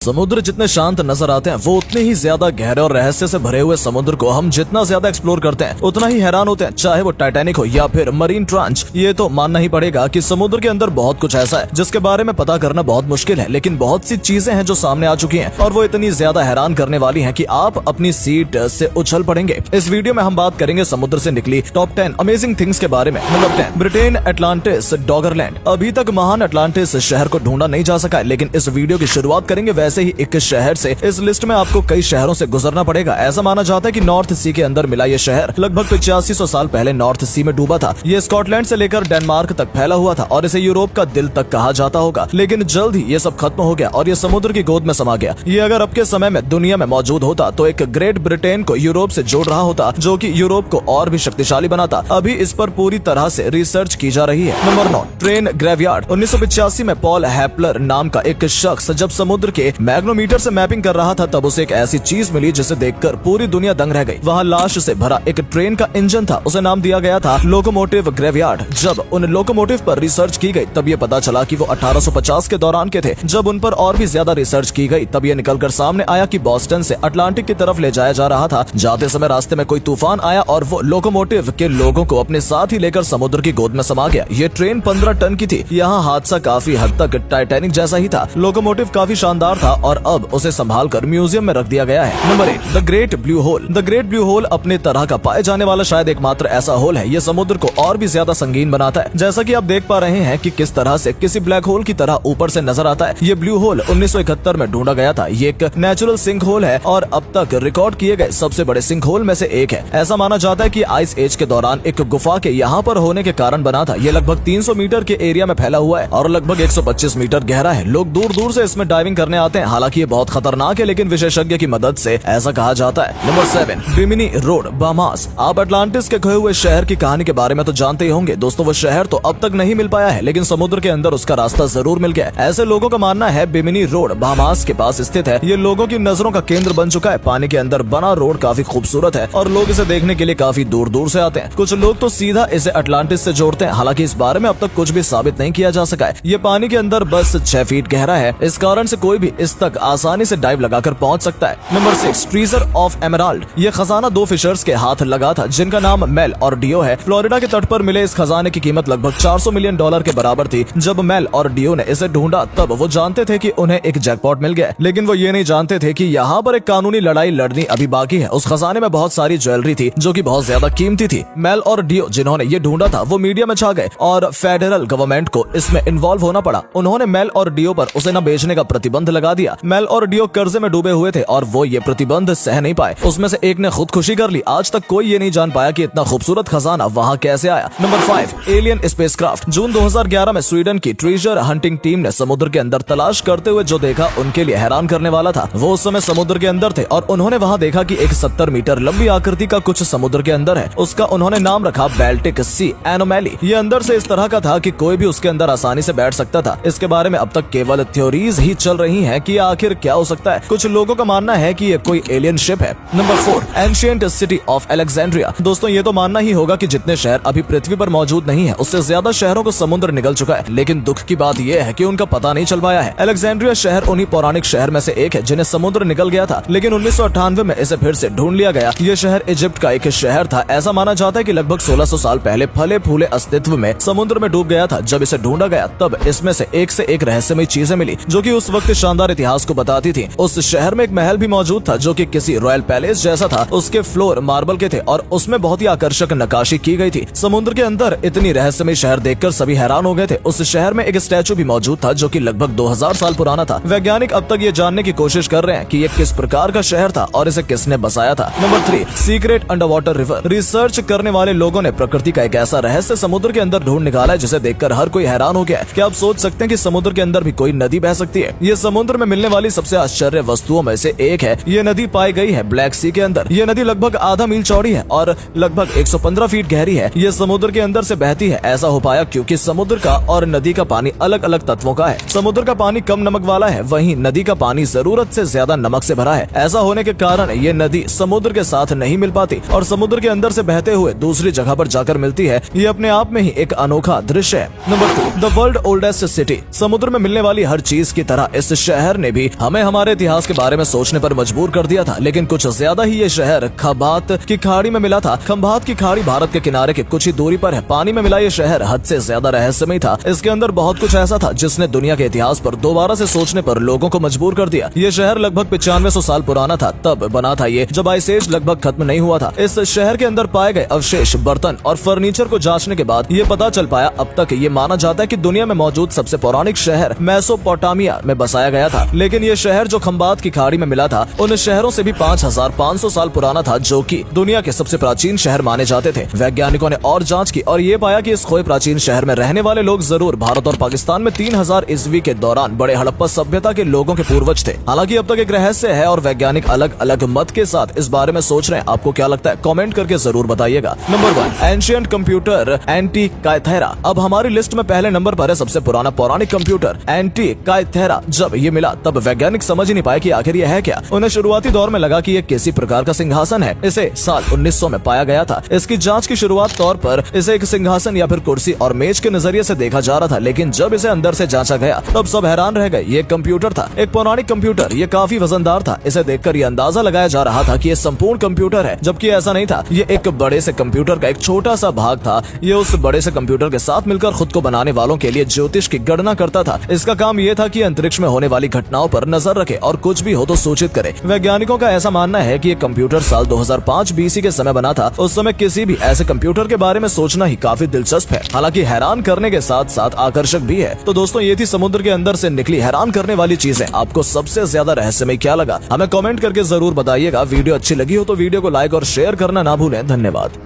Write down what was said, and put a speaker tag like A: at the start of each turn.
A: समुद्र जितने शांत नजर आते हैं वो उतने ही ज्यादा गहरे और रहस्य से भरे हुए समुद्र को हम जितना ज्यादा एक्सप्लोर करते हैं उतना ही हैरान होते हैं, चाहे वो टाइटैनिक हो या फिर मरीन ट्रांच। ये तो मानना ही पड़ेगा कि समुद्र के अंदर बहुत कुछ ऐसा है जिसके बारे में पता करना बहुत मुश्किल है, लेकिन बहुत सी चीजें हैं जो सामने आ चुकी हैं और वो इतनी ज्यादा हैरान करने वाली हैं कि आप अपनी सीट से उछल पड़ेंगे। इस वीडियो में हम बात करेंगे समुद्र से निकली टॉप 10 अमेजिंग थिंग्स के बारे में। Number 10, Britain Atlantis Doggerland. अभी तक महान अटलांटिस शहर को ढूंढा नहीं जा सका है, लेकिन इस वीडियो की शुरुआत करेंगे वैसे ही एक शहर से। इस लिस्ट में आपको कई शहरों से गुजरना पड़ेगा। ऐसा माना जाता है कि नॉर्थ सी के अंदर मिला ये शहर लगभग 8500 साल पहले नॉर्थ सी में डूबा था। ये स्कॉटलैंड से लेकर डेनमार्क तक फैला हुआ था और इसे यूरोप का दिल तक कहा जाता होगा, लेकिन जल्द ही ये सब खत्म हो गया और ये समुद्र की गोद में समा गया। ये अगर अब के समय में दुनिया में मौजूद होता तो एक ग्रेट ब्रिटेन को यूरोप से जोड़ रहा होता, जो कि यूरोप को और भी शक्तिशाली बनाता। अभी इस पर पूरी तरह से रिसर्च की जा रही है। Number 9, train graveyard. 1985 में पॉल हैपलर नाम का एक शख्स जब समुद्र के मैग्नोमीटर से मैपिंग कर रहा था तब उसे एक ऐसी चीज मिली जिसे देखकर पूरी दुनिया दंग रह गई। वहाँ लाश से भरा एक ट्रेन का इंजन था। उसे नाम दिया गया था लोकोमोटिव ग्रेवयार्ड। जब उन लोकोमोटिव पर रिसर्च की गई तब ये पता चला कि वो 1850 के दौरान के थे। जब उन पर और भी ज्यादा रिसर्च की गई तब ये निकलकर सामने आया कि बोस्टन से अटलांटिक की तरफ ले जाया जा रहा था। जाते समय रास्ते में कोई तूफान आया और वो लोकोमोटिव के लोगों को अपने साथ ही लेकर समुद्र की गोद में समा गया। ये ट्रेन 15 टन की थी। यहाँ हादसा काफी हद तक टाइटैनिक जैसा ही था। लोकोमोटिव काफी शानदार था और अब उसे संभाल कर म्यूजियम में रख दिया गया है। Number 8, the great blue hole. The great blue hole अपने तरह का पाए जाने वाला शायद एकमात्र ऐसा होल है। ये समुद्र को और भी ज्यादा संगीन बनाता है। जैसा कि आप देख पा रहे हैं कि किस तरह से किसी ब्लैक होल की तरह ऊपर से नजर आता है। ये ब्लू होल 1971 में ढूंढा गया था। ये एक नेचुरल सिंक होल है और अब तक रिकॉर्ड किए गए सबसे बड़े सिंक होल में से एक है। ऐसा माना जाता है कि आइस एज के दौरान एक गुफा के यहाँ पर होने के कारण बना था। ये लगभग 300 मीटर के एरिया में फैला हुआ है और लगभग 125 मीटर गहरा है। लोग दूर दूर से इसमें डाइविंग करने आते हैं। हालांकि ये बहुत खतरनाक है, लेकिन विशेषज्ञ की मदद से ऐसा कहा जाता है। Number 7, Bimini Road, Bahamas. आप अटलांटिस के खोए हुए शहर की कहानी के बारे में तो जानते ही होंगे। दोस्तों, वो शहर तो अब तक नहीं मिल पाया है, लेकिन समुद्र के अंदर उसका रास्ता जरूर मिल गया है। ऐसे लोगों का मानना है बिमिनी रोड बहामास के पास स्थित है। ये लोगों की नजरों का केंद्र बन चुका है। पानी के अंदर बना रोड काफी खूबसूरत है और लोग इसे देखने के लिए काफी दूर दूर से आते हैं। कुछ लोग तो सीधा इसे अटलांटिस से जोड़ते हैं। हालांकि इस बारे में अब तक कुछ भी साबित नहीं किया जा सका है। ये पानी के अंदर बस 6 फीट गहरा है। इस कारण से कोई भी इस तक आसानी से डाइव लगाकर पहुंच सकता है। Number 6, treasure of emerald. ये खजाना 2 फिशर्स के हाथ लगा था जिनका नाम मेल और डियो है। फ्लोरिडा के तट पर मिले इस खजाने की कीमत लगभग $400 मिलियन के बराबर थी। जब मेल और डियो ने इसे ढूंढा तब वो जानते थे कि उन्हें एक जैकपॉट मिल गया, लेकिन वो ये नहीं जानते थे कि यहाँ पर एक कानूनी लड़ाई लड़नी अभी बाकी है। उस खजाने में बहुत सारी ज्वेलरी थी जो कि बहुत ज्यादा कीमती थी। मेल और डियो जिन्होंने ये ढूंढा था वो मीडिया में छा गए और फेडरल गवर्नमेंट को इसमें इन्वॉल्व होना पड़ा। उन्होंने मेल और डियो पर उसे न बेचने का प्रतिबंध लगा दिया। मेल और डियो कर्जे में डूबे हुए थे और वो ये प्रतिबंध सह नहीं पाए। उसमें से एक ने खुदकुशी कर ली। आज तक कोई ये नहीं जान पाया कि इतना खूबसूरत खजाना वहाँ कैसे आया। Number 5, alien spacecraft. जून 2011 में स्वीडन की ट्रेजर हंटिंग टीम ने समुद्र के अंदर तलाश करते हुए जो देखा उनके लिए हैरान करने वाला था। वो उस समय समुद्र के अंदर थे और उन्होंने वहाँ देखा कि एक 70 मीटर लंबी आकृति का कुछ समुद्र के अंदर है। उसका उन्होंने नाम रखा बैल्टिक सी एनोमैली। ये अंदर से इस तरह का था कि कोई भी उसके अंदर आसानी से बैठ सकता था। इसके बारे में अब तक केवल थ्योरीज ही चल रही है कि आखिर क्या हो सकता है। कुछ लोगों का मानना है कि ये कोई एलियन शिप है। Number 4, ancient city of Alexandria. दोस्तों, ये तो मानना ही होगा कि जितने शहर अभी पृथ्वी पर मौजूद नहीं है उससे ज्यादा शहरों को समुद्र निगल चुका है, लेकिन दुख की बात यह है कि उनका पता नहीं चल पाया है। अलेक्जेंड्रिया शहर उन्हीं पौराणिक शहर में से एक है जिन्हें समुद्र निगल गया था, लेकिन 1998 में इसे फिर से ढूंढ लिया गया। ये शहर इजिप्ट का एक शहर था। ऐसा माना जाता है कि लगभग 1600 साल पहले फले फूले अस्तित्व में समुद्र में डूब गया था। जब इसे ढूंढा गया तब इसमें से एक रहस्यमय चीजें मिली जो कि उस वक्त शानदार इतिहास को बताती थी। उस शहर में एक महल भी मौजूद था जो कि किसी रॉयल पैलेस जैसा था। उसके फ्लोर मार्बल के थे और उसमें बहुत ही आकर्षक नक्काशी की गई थी। समुद्र के अंदर इतनी रहस्यमय शहर देखकर सभी हैरान हो गए थे। उस शहर में एक स्टैचू भी मौजूद था जो कि लगभग 2000 साल पुराना था। वैज्ञानिक अब तक ये जानने की कोशिश कर रहे हैं कि ये किस प्रकार का शहर था और इसे किसने बसाया था। Number 3, secret under water river. Research करने वाले लोगों ने प्रकृति का एक ऐसा रहस्य समुद्र के अंदर ढूंढ निकाला है जिसे देखकर हर कोई हैरान हो गया है। क्या आप सोच सकते हैं कि समुद्र के अंदर भी कोई नदी बह सकती है? ये समुद्र में मिलने वाली सबसे आश्चर्य वस्तुओं में से एक है। ये नदी पाई गई है ब्लैक सी के अंदर। ये नदी लगभग आधा मील चौड़ी है और लगभग 115 फीट गहरी है। ये समुद्र के अंदर से बहती है। ऐसा हो पाया क्योंकि समुद्र का और नदी का पानी अलग अलग तत्वों का है। समुद्र का पानी कम नमक वाला है, वहीं नदी का पानी जरूरत से ज्यादा नमक से भरा है। ऐसा होने के कारण ये नदी समुद्र के साथ नहीं मिल पाती और समुद्र के अंदर से बहते हुए दूसरी जगह पर जाकर मिलती है। ये अपने आप में ही एक अनोखा दृश्य है। Number 2, the world oldest city. समुद्र में मिलने वाली हर चीज की तरह इस शहर शहर ने भी हमें हमारे इतिहास के बारे में सोचने पर मजबूर कर दिया था, लेकिन कुछ ज्यादा ही ये शहर खंभात की खाड़ी में मिला था। खंभात की खाड़ी भारत के किनारे के कुछ ही दूरी पर है। पानी में मिला ये शहर हद से ज्यादा रहस्यमय था। इसके अंदर बहुत कुछ ऐसा था जिसने दुनिया के इतिहास पर दोबारा से सोचने पर लोगों को मजबूर कर दिया। ये शहर लगभग 9500 साल पुराना था। तब बना था ये जब आइस एज लगभग खत्म नहीं हुआ था। इस शहर के अंदर पाए गए अवशेष, बर्तन और फर्नीचर को जांचने के बाद ये पता चल पाया, अब तक ये माना जाता है कि दुनिया में मौजूद सबसे पौराणिक शहर मेसोपोटामिया में बसाया गया था। लेकिन ये शहर जो खंभात की खाड़ी में मिला था उन शहरों से भी 5500 साल पुराना था, जो कि दुनिया के सबसे प्राचीन शहर माने जाते थे। वैज्ञानिकों ने और जांच की और ये पाया कि इस खोए प्राचीन शहर में रहने वाले लोग जरूर भारत और पाकिस्तान में 3000 ईस्वी के दौरान बड़े हड़प्पा सभ्यता के लोगों के पूर्वज थे। हालांकि अब तक एक रहस्य है और वैज्ञानिक अलग अलग मत के साथ इस बारे में सोच रहे हैं। आपको क्या लगता है? कमेंट करके जरूर बताइएगा। Number 1, ancient computer Antikythera. अब हमारी लिस्ट में पहले नंबर पर है सबसे पुराना पौराणिक कंप्यूटर एंटीकाइथेरा। जब ये मिला तब वैज्ञानिक समझ ही नहीं पाए कि आखिर ये है क्या। उन्हें शुरुआती दौर में लगा कि ये किसी प्रकार का सिंहासन है। इसे साल 1900 में पाया गया था। इसकी जांच की शुरुआत तौर पर इसे एक सिंहासन या फिर कुर्सी और मेज के नजरिए से देखा जा रहा था, लेकिन जब इसे अंदर से जांचा गया तब सब हैरान रह गए। ये कंप्यूटर था, एक पौराणिक कंप्यूटर। ये काफी वजनदार था। इसे देखकर ये अंदाजा लगाया जा रहा था कि ये संपूर्ण कंप्यूटर है, जबकि ऐसा नहीं था। ये एक बड़े से कंप्यूटर का एक छोटा सा भाग था। ये उस बड़े से कंप्यूटर के साथ मिलकर खुद को बनाने वालों के लिए ज्योतिष की गणना करता था। इसका काम यह था कि अंतरिक्ष में होने वाली घटनाओं पर नजर रखे और कुछ भी हो तो सूचित करे। वैज्ञानिकों का ऐसा मानना है कि ये कंप्यूटर साल 2005 बीसी के समय बना था। उस समय किसी भी ऐसे कंप्यूटर के बारे में सोचना ही काफी दिलचस्प है, हालांकि हैरान करने के साथ साथ आकर्षक भी है। तो दोस्तों, ये थी समुद्र के अंदर से निकली हैरान करने वाली चीजें। आपको सबसे ज्यादा रहस्यमय क्या लगा? हमें कमेंट करके जरूर बताइएगा। वीडियो अच्छी लगी हो तो वीडियो को लाइक और शेयर करना ना भूलें। धन्यवाद।